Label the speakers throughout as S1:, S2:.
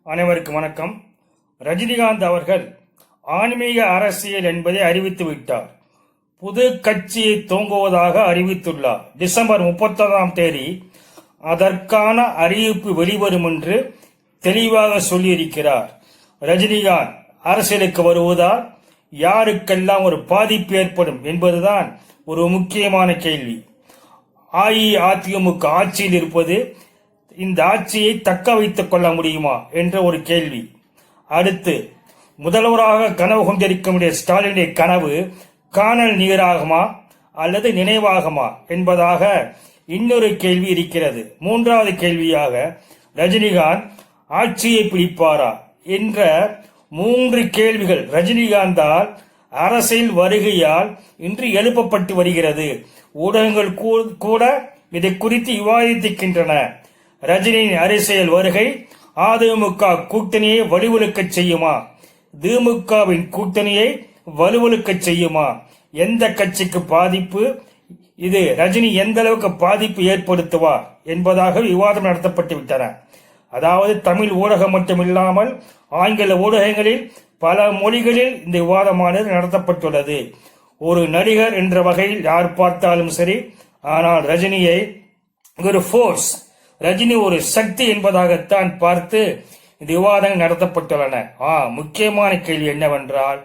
S1: அனைவருக்கும் வணக்கம். ரஜினிகாந்த் அவர்கள் ஆன்மீக அரசியல் என்பதை அறிவித்து விட்டார். புது கட்சியை துவங்குவதாக அறிவித்துள்ளார். டிசம்பர் 31ஆம் தேதி அதற்கான அறிவிப்பு வெளிவரும் என்று தெளிவாக சொல்லியிருக்கிறார். ரஜினிகாந்த் அரசியலுக்கு வருவதால் யாருக்கெல்லாம் ஒரு பாதிப்பு ஏற்படும் என்பதுதான் ஒரு முக்கியமான கேள்வி. அஇஅதிமுக ஆட்சியில் இருப்பது இந்த ஆட்சியை தக்க வைத்துக் கொள்ள முடியுமா என்ற ஒரு கேள்வி. அடுத்து, முதல்வராக கனவு கொண்டிருக்க ஸ்டாலினுடைய கனவு காணல் நீராகுமா அல்லது நினைவாகுமா என்பதாக இன்னொரு கேள்வி இருக்கிறது. மூன்றாவது கேள்வியாக, ரஜினிகாந்த் ஆட்சியை பிடிப்பாரா என்ற 3 கேள்விகள் ரஜினிகாந்தால் அரசியல் வருகையால் இன்று எழுப்பப்பட்டு வருகிறது. ஊடகங்கள் கூட இதை குறித்து விவாதிக்கின்றன. ரஜினியின் அரசியல் வருகை அதிமுக கூட்டணியை வலுவிழக்க செய்யுமா, திமுகவின் கூட்டணியை வலுவிழக்க செய்யுமா, எந்த கட்சிக்கு பாதிப்பு, இது ரஜினி எந்த அளவுக்கு பாதிப்பு ஏற்படுத்துவார் என்பதாக விவாதம் நடத்தப்பட்டு விட்டன. அதாவது தமிழ் ஊடகம் மட்டுமில்லாமல் ஆங்கில ஊடகங்களில் பல மொழிகளில் இந்த விவாதமானது நடத்தப்பட்டுள்ளது. ஒரு நடிகர் என்ற வகையில் யார் பார்த்தாலும் சரி, ஆனால் ரஜினியை ஒரு ஃபோர்ஸ், ரஜினி ஒரு சக்தி என்பதாகத்தான் பார்த்து இந்த விவாதங்கள் நடத்தப்பட்டுள்ளன. முக்கியமான கேள்வி என்னவென்றால்,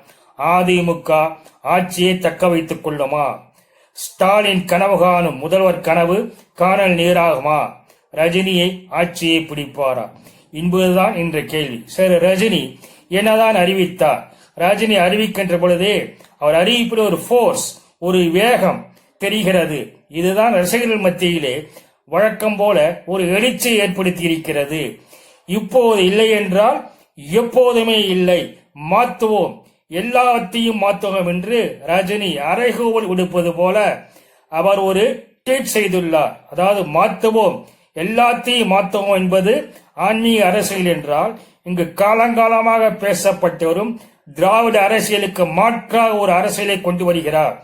S1: அதிமுக ஆட்சியை தக்க வைத்துக் கொள்ளுமா, ஸ்டாலின் கனவு காணும் முதல்வர் கனவு காணல் நீராகுமா, ரஜினியை ஆட்சியை பிடிப்பாரா என்பதுதான் என்ற கேள்வி. சரி, ரஜினி என்னதான் அறிவித்தார்? ரஜினி அறிவிக்கின்ற பொழுதே அவர் அறிவிப்பில் ஒரு ஃபோர்ஸ், ஒரு வேகம் தெரிகிறது. இதுதான் ரசிகர்கள் மத்தியிலே வழக்கம் போல ஒரு எழுச்சியை ஏற்படுத்தி இருக்கிறது. இப்போது இல்லை என்றால் எப்போதுமே இல்லை, மாற்றுவோம், எல்லாத்தையும் மாற்றுவோம் என்று ரஜினி அறைகூவல் விடுப்பது போல அவர் ஒரு ட்வீட் செய்துள்ளார். அதாவது மாற்றுவோம், எல்லாத்தையும் மாற்றுவோம் என்பது ஆன்மீக அரசியல் என்றால், இங்கு காலங்காலமாக பேசப்பட்டு வரும் திராவிட அரசியலுக்கு மாற்றாக ஒரு அரசியலை கொண்டு வருகிறார்.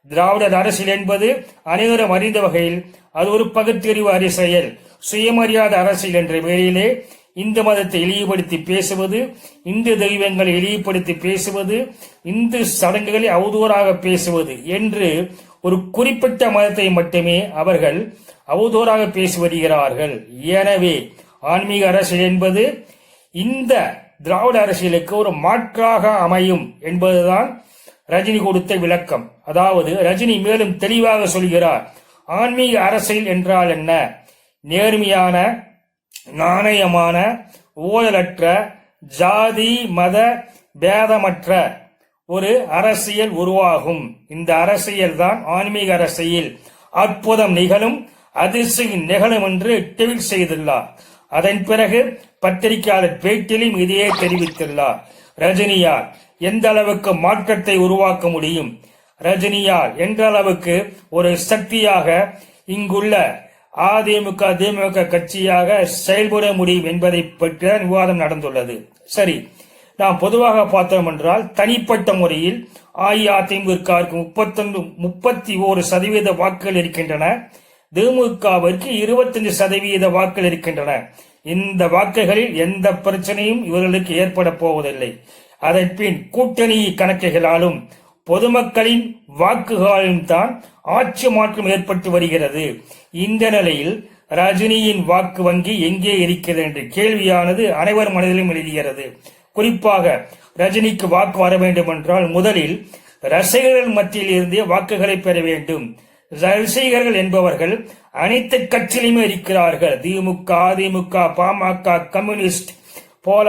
S1: திராவிட அரசியல் என்பது அனைவரும் அறிந்த வகையில் அது ஒரு பகுத்தறிவு அரசியல், சுயமரியாதை அரசியல் என்ற பெயரிலே இந்து மதத்தை இழிவுபடுத்தி பேசுவது, இந்து தெய்வங்களை இழிவுபடுத்தி பேசுவது, இந்து சடங்குகளை அவதூறாக பேசுவது என்று ஒரு குறிப்பிட்ட மதத்தை மட்டுமே அவர்கள் அவதூறாக பேசி வருகிறார்கள். எனவே ஆன்மீக அரசியல் என்பது இந்த திராவிட அரசியலுக்கு ஒரு மாற்றாக அமையும் என்பதுதான் ரஜினி கொடுத்த விளக்கம். அதாவது ரஜினி மேலும் தெளிவாக சொல்கிறார், ஆன்மீக அரசியல் என்றால் என்ன? நேர்மையான, நாணயமான, ஊழலற்ற, ஜாதி மத பேதமற்ற ஒரு அரசியல் உருவாகும். இந்த அரசியல் தான் ஆன்மீக அரசியல். அற்புதம் நிகழும், அதிசயம் நிகழும் என்று ட்வீட் செய்துள்ளார். அதன் பிறகு பத்திரிகையாளர் பேட்டிலும் இதையே தெரிவித்துள்ளார். ரஜினியால் எந்த அளவுக்கு மாற்றத்தை உருவாக்க முடியும், ரஜினியால் எந்த அளவுக்கு ஒரு சக்தியாக இங்குள்ள அதிமுக திமுக கட்சியாக செயல்பட முடியும் என்பதை பற்றி விவாதம் நடந்துள்ளது. சரி, நாம் பொதுவாக பார்த்தோம் என்றால் தனிப்பட்ட முறையில் அஇஅதிமுகவிற்கு 31% வாக்குகள் இருக்கின்றன, திமுகவிற்கு 25% வாக்குகள் இருக்கின்றன. இந்த வாக்குகளில் எந்த பிரச்சனையும் இவர்களுக்கு ஏற்பட போவதில்லை. அதன் பின் கூட்டணி கணக்குகளாலும் பொதுமக்களின் வாக்குகளாலும் தான் ஆட்சி மாற்றம் ஏற்பட்டு வருகிறது. இந்த நிலையில் ரஜினியின் வாக்கு வங்கி எங்கே இருக்கிறது என்ற கேள்வியானது அனைவர் மனதிலும் எழுதுகிறது. குறிப்பாக ரஜினிக்கு வாக்கு வர வேண்டும் என்றால் முதலில் ரசிகர்கள் மத்தியில் இருந்தே வாக்குகளை பெற வேண்டும். ரசிகர்கள் என்பவர்கள் அனைத்து கட்சியிலுமே இருக்கிறார்கள். திமுக, அதிமுக, பாமக, கம்யூனிஸ்ட் போல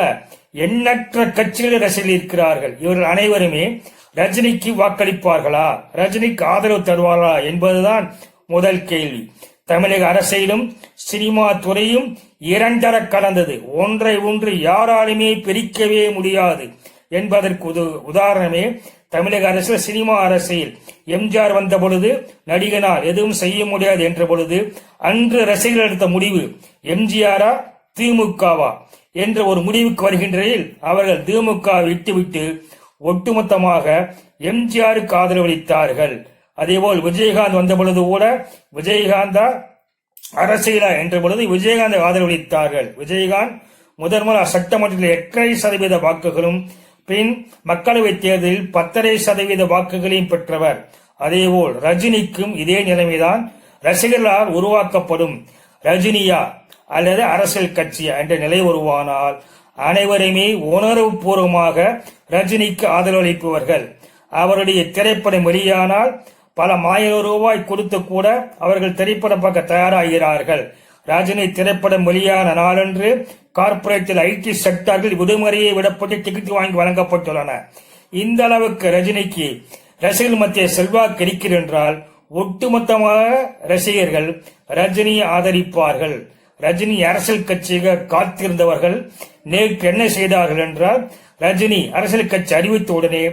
S1: எண்ணற்ற கட்சிகளில் ரசிகர்கள் இருக்கிறார்கள். இவர்கள் அனைவருமே ரஜினிக்கு வாக்களிப்பார்களா, ரஜினிக்கு ஆதரவு தருவார்களா என்பதுதான் முதல் கேள்வி. தமிழக அரசியலும் சினிமா துறையும் இரண்டர கலந்தது. ஒன்றை ஒன்று யாராலுமே பிரிக்கவே முடியாது என்பதற்கு உதாரணமே தமிழக அரசியல், சினிமா அரசியல். எம்ஜிஆர் வந்த பொழுது நடிகனால் எதுவும் செய்ய முடியாது என்ற பொழுது அன்று ரசிகர்கள் எடுத்த முடிவு எம்ஜிஆரா திமுகவா என்ற ஒரு முடிவுக்கு வருகின்றதில் அவர்கள் திமுக விட்டுவிட்டு ஒட்டுமொத்தமாக எம்ஜிஆருக்கு ஆதரவளித்தார்கள். அதேபோல் விஜயகாந்த் வந்த பொழுது கூட விஜயகாந்தா அரசியலா என்ற பொழுது விஜயகாந்தை ஆதரவளித்தார்கள். விஜயகாந்த் முதன்முறை சட்டமன்றத்தில் 8.5% வாக்குகளும் பின் மக்களவைத் தேர்தலில் 10.5% வாக்குகளையும் பெற்றவர். அதேபோல் ரஜினிக்கும் இதே நிலைமைதான். ரசிகர்களால் உருவாக்கப்படும் ரஜினியா அல்லது அரசியல் கட்சியா என்ற நிலை உருவானால் அனைவருமே உணர்வு பூர்வமாக ரஜினிக்கு ஆதரவளிப்பவர்கள். அவருடைய திரைப்படம் வெளியானால் பல ஆயிரம் ரூபாய் கொடுத்து கூட அவர்கள் திரைப்படம் பார்க்க தயாராகிறார்கள். ரஜினி திரைப்படம் வெளியான நாளன்று கார்ப்பரேட்டில் ஐடி செக்டார்கள் விடுமுறையை விடப்பட்டு டிக்கெட் வாங்கி வழங்கப்பட்டுள்ளன. இந்த அளவுக்கு ரஜினிக்கு ரசிகர்கள் மத்திய செல்வாக்கு இருக்கிறது என்றால் ஒட்டுமொத்தமாக ரசிகர்கள் ரஜினியை ஆதரிப்பார்கள். ரஜினி அரசியல் கட்சியாக காத்திருந்தவர்கள் நேற்று என்ன செய்தார்கள் என்றால், ரஜினி அரசியல் கட்சி அறிவித்த உடனே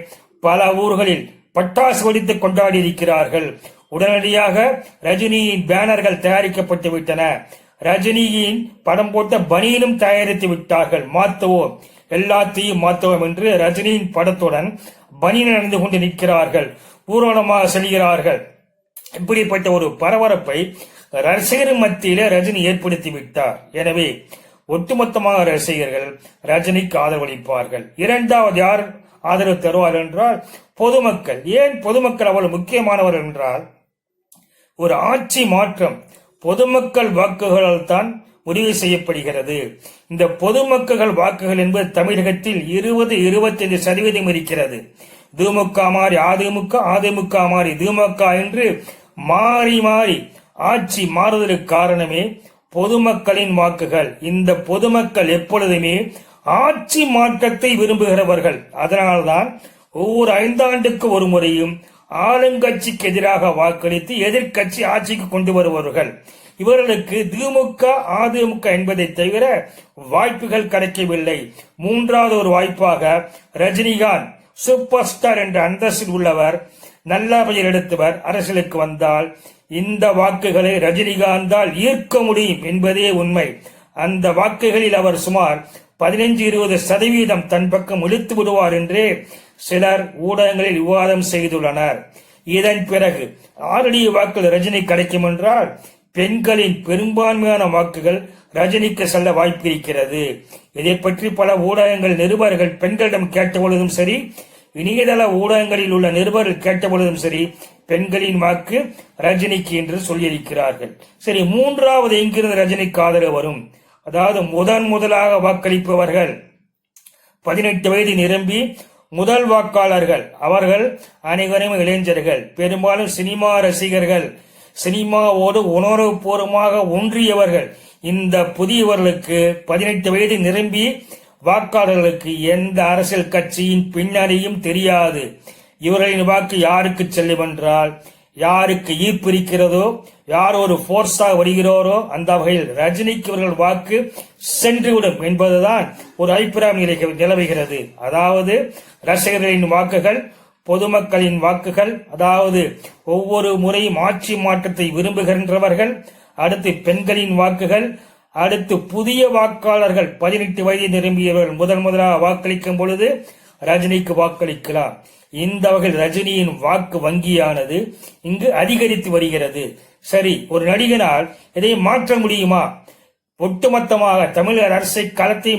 S1: பல ஊர்களில் பட்டாசு வெடித்து கொண்டாடி இருக்கிறார்கள். உடனடியாக ரஜினியின் பேனர்கள் தயாரிக்கப்பட்டு விட்டன. ரஜினியின் படம் போட்ட பனியனும் தயாரித்து விட்டார்கள். மாற்றுவோம், எல்லாத்தையும் மாற்றுவோம் என்று ரஜினியின் படத்துடன் பனியன் அணிந்து கொண்டு நிற்கிறார்கள், ஊர்வலமாக செல்கிறார்கள். இப்படிப்பட்ட ஒரு பரபரப்பை ரசிகர் மத்தியிலே ரஜினி ஏற்படுத்தி விட்டார். எனவே ஒட்டுமொத்தமாக ரசிகர்கள் ரஜினிக்கு ஆதரவளிப்பார்கள். இரண்டாவது யார் ஆதரவு தருவார் என்றால் பொதுமக்கள். ஏன் பொதுமக்கள் அவ்வளவு முக்கியமானவர் என்றால், ஒரு ஆட்சி மாற்றம் பொதுமக்கள் வாக்குகளால் தான் முடிவு செய்யப்படுகிறது. இந்த பொதுமக்கள் வாக்குகள் என்பது தமிழகத்தில் 20-25% இருக்கிறது. திமுக மாறி அதிமுக, அதிமுக மாறி திமுக என்று மாறி மாறி ஆட்சி மாறுவதற்கு காரணமே பொதுமக்களின் வாக்குகள். இந்த பொதுமக்கள் எப்பொழுதுமே ஆட்சி மாற்றத்தை விரும்புகிறவர்கள். அதனால்தான் ஒவ்வொரு 5 ஆண்டுக்கு ஒரு முறையும் ஆளுங்கட்சிக்கு எதிராக வாக்களித்து எதிர்கட்சி ஆட்சிக்கு கொண்டு வருபவர்கள். இவர்களுக்கு திமுக அதிமுக என்பதை தவிர வாய்ப்புகள் கிடைக்கவில்லை. மூன்றாவது ஒரு வாய்ப்பாக ரஜினிகாந்த் சூப்பர் ஸ்டார் என்ற அந்தஸ்தில் உள்ளவர், நல்ல பெயர் எடுத்தவர் அரசியலுக்கு வந்தால் இந்த வாக்குகளை ரஜினிகாந்தால் ஈர்க்க முடியும் என்பதே உண்மை. அந்த வாக்குகளில் அவர் சுமார் 15-20% தன் பக்கம் இழுத்து விடுவார் என்றே சிலர் ஊடகங்களில் விவாதம் செய்துள்ளனர். இதன் பிறகு ஆரடிய வாக்குகள் ரஜினி கிடைக்கும் என்றால் பெண்களின் பெரும்பான்மையான வாக்குகள் ரஜினிக்கு செல்ல வாய்ப்பு இருக்கிறது. இதை பற்றி பல ஊடகங்கள் நிருபர்கள் பெண்களிடம் கேட்ட பொழுதும் சரி, இணையதள ஊடகங்களில் உள்ள நிருபர்கள் கேட்ட பொழுதும் சரி, பெண்களின் வாக்கு ரஜினிக்கு என்று சொல்லியிருக்கிறார்கள். சரி, மூன்றாவது எங்கிருந்து ரஜினிக்கு ஆதரவு வரும்? அதாவது முதலாக வாக்களிப்பவர்கள் 18 வயது நிரம்பி முதல் வாக்காளர்கள். அவர்கள் அனைவரும் இளைஞர்கள், பெரும்பாலும் சினிமா ரசிகர்கள், சினிமாவோடு உணர்வுபூர்வமாக ஒன்றியவர்கள். இந்த புதியவர்களுக்கு 18 வயது நிரம்பி வாக்காளர்களுக்கு எந்த அரசியல் கட்சியின் பின்னணியும் தெரியாது. இவர்களின் வாக்கு யாருக்கு செல்லும் என்றால், யாருக்கு ஈர்ப்பு இருக்கிறதோ, யார் ஒரு போர்ஸாக வருகிறாரோ அந்த வகையில் ரஜினிக்கு இவர்கள் வாக்கு சென்றுவிடும் என்பதுதான் ஒரு அபிப்பிராயம் நிலவுகிறது. அதாவது ரசிகர்களின் வாக்குகள், பொதுமக்களின் வாக்குகள், அதாவது ஒவ்வொரு முறையும் ஆட்சி மாற்றத்தை விரும்புகின்றவர்கள், அடுத்து பெண்களின் வாக்குகள், அடுத்து புதிய வாக்காளர்கள் 18 வயது நிரம்பியவர்கள் முதலாக வாக்களிக்கும் பொழுது ரஜினிக்கு வாக்களிக்கலாம். இந்த வகையில் ரஜினியின் வாக்கு வங்கியானது இங்கு அதிகரித்து வருகிறது. சரி, ஒரு நடிகனால் இதை மாற்ற முடியுமா? ஒட்டுமொத்தமாக தமிழக அரசை களத்தை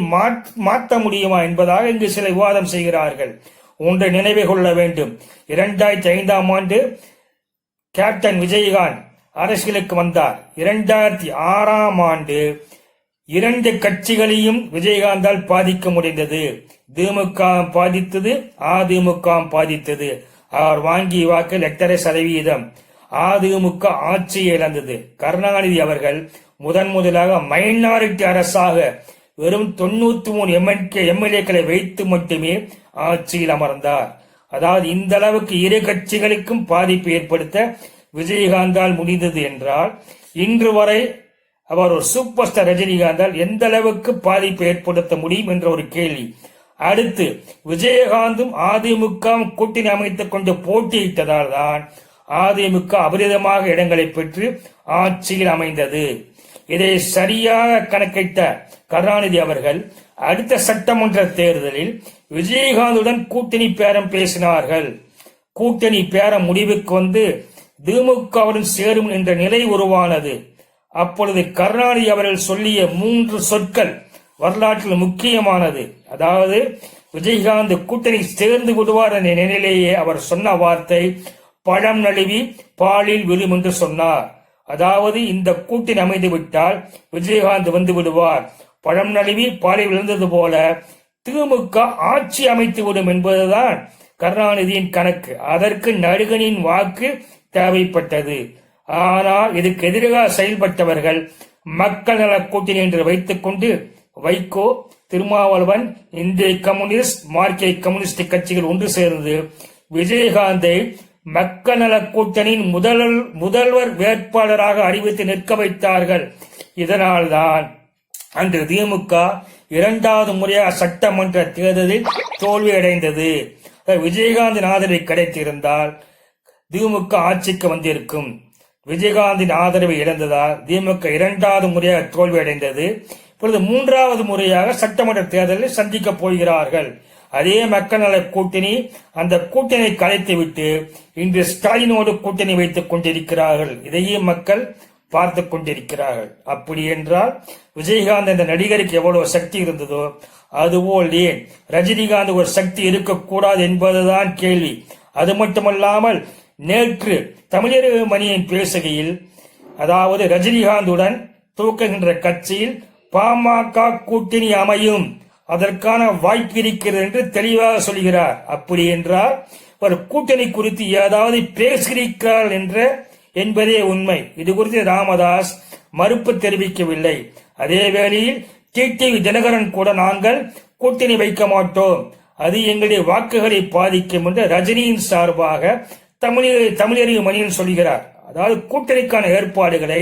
S1: மாற்ற முடியுமா என்பதாக இங்கு சில விவாதம் செய்கிறார்கள். ஒன்றை நினைவு கொள்ள வேண்டும். 2005ஆம் ஆண்டு கேப்டன் விஜயகாந்த் அரசியலுக்கு வந்தார். 2006ஆம் ஆண்டு 2 கட்சிகளையும் விஜயகாந்தால் பாதிக்க முடிந்தது. திமுக பாதித்தது, அதிமுக பாதித்தது. அவர் வாங்கிய வாக்கு 8.5%. அதிமுக ஆட்சியை இழந்தது. கருணாநிதி அவர்கள் முதலாக மைனாரிட்டி அரசாக வெறும் 93 எம்எல்ஏக்களை வைத்து மட்டுமே ஆட்சியில் அமர்ந்தார். அதாவது இந்த அளவுக்கு இரு கட்சிகளுக்கும் பாதிப்பு ஏற்படுத்த விஜயகாந்தால் முடிந்தது என்றால், இன்று வரை அவர் ஒரு சூப்பர் ஸ்டார் ரஜினிகாந்தால் எந்த அளவுக்கு பாதிப்பு ஏற்படுத்த முடியும் என்ற ஒரு கேள்வி. அடுத்து விஜயகாந்தும் அதிமுக கூட்டணி அமைத்துக் கொண்டு போட்டியிட்டதால் தான் அதிமுக அபரிதமாக இடங்களை பெற்று ஆட்சியில் அமைந்தது. இதை சரியாக கணக்கிட்ட கருணாநிதி அவர்கள் அடுத்த சட்டமன்ற தேர்தலில் விஜயகாந்துடன் கூட்டணி பேரம் பேசினார்கள். கூட்டணி பேரம் முடிவுக்கு வந்து திமுகவுடன் சேரும் என்ற நிலை உருவானது. அப்பொழுது கருணாநிதி அவர்கள் சொல்லிய 3 சொற்கள், வரலாற்றில் முக்கியமானது. அதாவது விஜயகாந்த் கூட்டணி சேர்ந்து விடுவார் என்ற நிலையிலேயே அவர் சொன்ன வார்த்தை பழம் நழுவி பாலில் விழும் என்று சொன்னார். அதாவது இந்த கூட்டணி அமைந்து விட்டால் விஜயகாந்த் வந்து விடுவார், பழம் நழுவி பாலில் விழுந்தது போல திமுக ஆட்சி அமைத்து விடும் என்பதுதான் கருணாநிதியின் கணக்கு. அதற்கு நடுகனின் வாக்கு தேவைப்பட்டது. ஆனால் இதுக்கு எதிராக செயல்பட்டவர்கள் மக்கள் நல கூட்டணி என்று வைத்துக் கொண்டு வைகோ, திருமாவளவன், இந்திய கம்யூனிஸ்ட், மார்க்சிய கம்யூனிஸ்ட் கட்சிகள் ஒன்று சேர்ந்து விஜயகாந்தை மக்கள் நல கூட்டணியின் முதல்வர் வேட்பாளராக அறிவித்து நிற்க வைத்தார்கள். இதனால்தான் அன்று திமுக இரண்டாவது முறையாக சட்டமன்ற தேர்தலில் தோல்வியடைந்தது. விஜயகாந்தின் ஆதரவை கிடைத்திருந்தால் திமுக ஆட்சிக்கு வந்திருக்கும். விஜயகாந்தின் ஆதரவை இழந்ததால் திமுக இரண்டாவது முறையாக தோல்வியடைந்தது. இப்பொழுது மூன்றாவது முறையாக சட்டமன்ற தேர்தலில் சந்திக்கப் போகிறார்கள். அதே மக்கள் நல கூட்டணி அந்த கூட்டணியை கலைத்துவிட்டு இன்று ஸ்டாலினோடு கூட்டணி வைத்துக் கொண்டிருக்கிறார்கள். இதையே மக்கள் பார்த்து கொண்டிருக்கிறார்கள். அப்படி என்றால் விஜயகாந்த் என்ற நடிகருக்கு எவ்வளவு சக்தி இருந்ததோ அதுபோல் ஏன் ரஜினிகாந்த் ஒரு சக்தி இருக்கக்கூடாது என்பதுதான் கேள்வி. அது மட்டுமல்லாமல் நேற்று தமிழறிவு மணியன் பேசுகையில், அதாவது ரஜினிகாந்துடன் தூக்குகின்ற கட்சியில் பாமக கூட்டணி அமையும், அதற்கான வாய்ப்பு இருக்கிறது என்று தெளிவாக சொல்கிறார். அப்படி என்றால் ஒரு கூட்டணி குறித்து ஏதாவது பேசுகிறார்கள் என்பதே உண்மை. இது குறித்து ராமதாஸ் மறுப்பு தெரிவிக்கவில்லை. அதே வேளையில் டிடிவி தினகரன் கூட நாங்கள் கூட்டணி வைக்க மாட்டோம், அது எங்களுடைய வாக்குகளை பாதிக்கும் என்று ரஜினியின் சார்பாக தமிழறிவு மணியன் சொல்கிறார். அதாவது கூட்டணிக்கான ஏற்பாடுகளை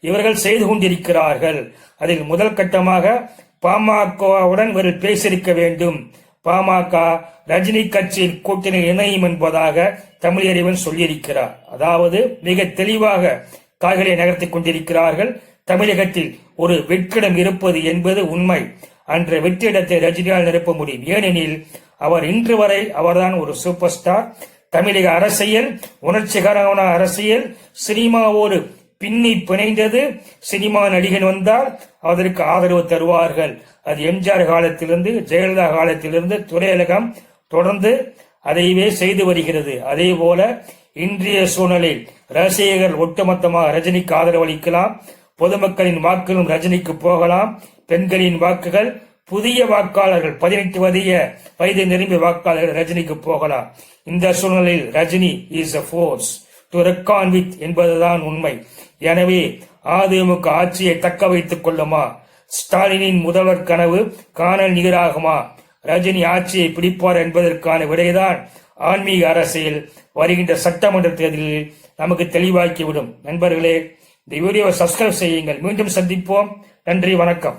S1: இவர்கள் செய்து கொண்டிருக்கிறார்கள். அதில் முதல் கட்டமாக பாமகவுடன் இவர்கள் பேசியிருக்க வேண்டும். பாமக ரஜினி கட்சியின் கூட்டணி இணையும் என்பதாக தமிழறிவன் சொல்லியிருக்கிறார். அதாவது மிக தெளிவாக காய்களை நகர்த்திக் கொண்டிருக்கிறார்கள். தமிழகத்தில் ஒரு வெற்றிடம் இருப்பது என்பது உண்மை. அன்று வெற்றிடத்தை ரஜினியால் நிரப்ப முடியும். ஏனெனில் அவர் இன்று வரை அவர்தான் ஒரு சூப்பர் ஸ்டார். தமிழக அரசியல் உணர்ச்சிகரமான அரசியல், சினிமாவோடு பின்னி பிணைந்தது. சினிமா நடிகன் வந்தால் அதற்கு ஆதரவு தருவார்கள். அது எம்ஜிஆர் காலத்திலிருந்து ஜெயலலிதா காலத்திலிருந்து துரையலகம் தொடர்ந்து அதைவே செய்து வருகிறது. அதே போல இன்றைய சூழ்நிலையில் ரசிகர்கள் ஒட்டுமொத்தமாக ரஜினிக்கு ஆதரவு அளிக்கலாம். பொதுமக்களின் வாக்குகளும் ரஜினிக்கு போகலாம். பெண்களின் வாக்குகள், புதிய வாக்காளர்கள் 18 வயது நிரம்பிய வாக்காளர்கள் ரஜினிக்கு போகலாம். இந்த சூழ்நிலையில் Rajini is a force to reckon with என்பதுதான் உண்மை. எனவே அதிமுக ஆட்சியை தக்க வைத்துக் கொள்ளுமா? ஸ்டாலினின் முதல்வர் கனவு காணல் நீராகுமா? ரஜினி ஆட்சியை பிடிப்பார் என்பதற்கான விடைதான் ஆன்மீக அரசியல் வருகின்ற சட்டமன்ற தேர்தலில் நமக்கு தெளிவாக்கிவிடும். நண்பர்களே, இந்த வீடியோவை சப்ஸ்கிரைப் செய்யுங்கள். மீண்டும் சந்திப்போம். நன்றி, வணக்கம்.